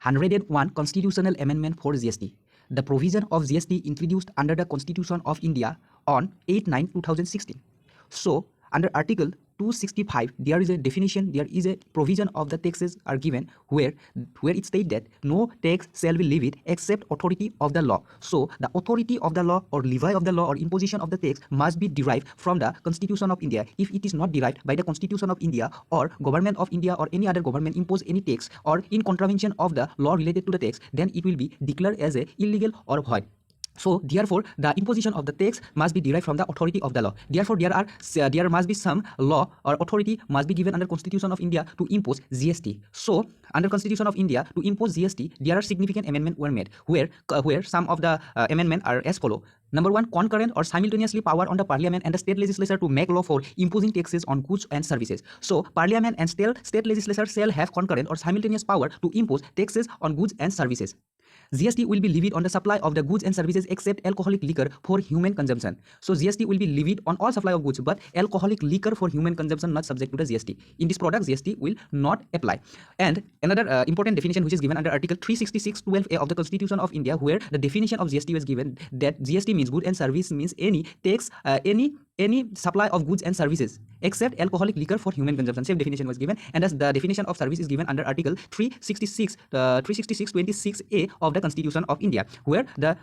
101 Constitutional Amendment for GST. The provision of GST introduced under the Constitution of India on 8/9/2016. So, under Article 265, there is a definition, there is a provision of the taxes are given where it states that no tax shall be levied except authority of the law. So, the authority of the law or levy of the law or imposition of the tax must be derived from the Constitution of India. If it is not derived by the Constitution of India or Government of India or any other government impose any tax or in contravention of the law related to the tax, then it will be declared as a illegal or void. So therefore, the imposition of the tax must be derived from the authority of the law. Therefore, there must be some law or authority must be given under Constitution of India to impose GST. So under Constitution of India to impose GST, there are significant amendments were made where some of the amendments are as follow. Number 1, concurrent or simultaneously power on the Parliament and the state legislature to make law for imposing taxes on goods and services. So Parliament and state legislature shall have concurrent or simultaneous power to impose taxes on goods and services. GST will be levied on the supply of the goods and services except alcoholic liquor for human consumption. So GST will be levied on all supply of goods, but alcoholic liquor for human consumption not subject to the GST. In this product, GST will not apply. And another important definition which is given under Article 366(12)(a) of the Constitution of India, where the definition of GST was given that GST means good and service means any tax, any supply of goods and services except alcoholic liquor for human consumption. Same definition was given, and as the definition of service is given under Article 366(26)(a) of the Constitution of India, where the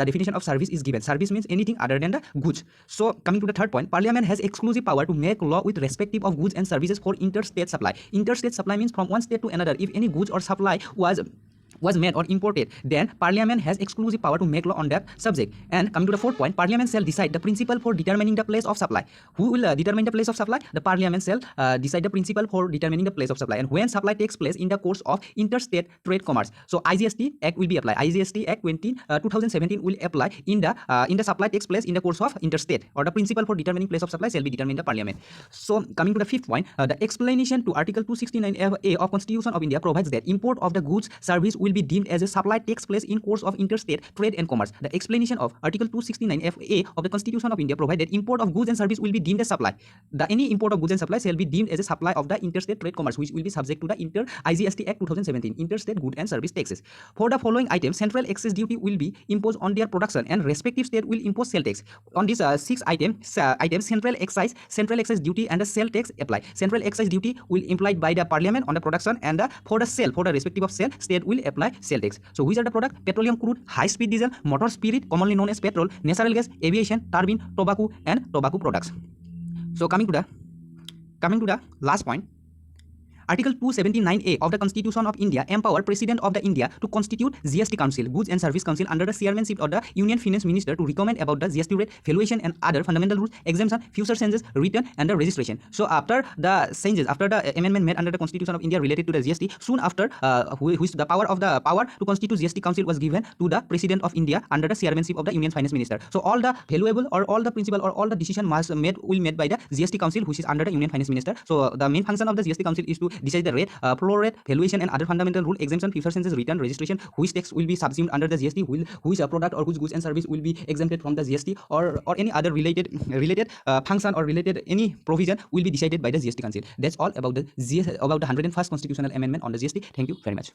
definition of service is given. Service means anything other than the goods. So coming to the third point, Parliament has exclusive power to make law with respective of goods and services for interstate supply. Interstate supply means from one state to another. If any goods or supply was made or imported, then Parliament has exclusive power to make law on that subject. And coming to the fourth point, Parliament shall decide the principle for determining the place of supply. Who will determine the place of supply? The Parliament shall decide the principle for determining the place of supply and when supply takes place in the course of interstate trade commerce. So IGST Act will be applied. IGST Act 2017 will apply in the supply takes place in the course of interstate, or the principle for determining place of supply shall be determined in the Parliament. So coming to the fifth point, the explanation to Article 269(a) of Constitution of India provides that import of the goods service will be deemed as a supply takes place in course of interstate trade and commerce. The explanation of Article 269(a) of the Constitution of India provides that import of goods and service will be deemed as supply. Any import of goods and supply shall be deemed as a supply of the interstate trade commerce, which will be subject to the IGST Act 2017, interstate good and service taxes. For the following items, central excise duty will be imposed on their production, and respective state will impose sale tax. On these six items, central excise duty and the sale tax apply. Central excise duty will implied by the Parliament on the production, and for the respective of sale, state will apply sale tax. So which are the product? Petroleum crude, high speed diesel, motor spirit commonly known as petrol, natural gas, aviation, turbine, tobacco and tobacco products. So coming to the last point, Article 279(a) of the Constitution of India empower President of the India to constitute GST Council, Goods and Service Council, under the chairmanship of the Union Finance Minister to recommend about the GST rate, valuation and other fundamental rules, exemption, future changes, return and the registration. So after the changes, after the amendment made under the Constitution of India related to the GST, soon after which the power to constitute GST Council was given to the President of India under the chairmanship of the Union Finance Minister. So all the valuable or all the principle or all the decision will made by the GST Council, which is under the Union Finance Minister. So the main function of the GST Council is to decide the rate, floor rate, valuation and other fundamental rule, exemption, future changes, return, registration, which tax will be subsumed under the GST, which product or which goods and service will be exempted from the GST, or any other related function or related any provision will be decided by the GST Council. That's all about the 101st Constitutional Amendment on the GST. Thank you very much.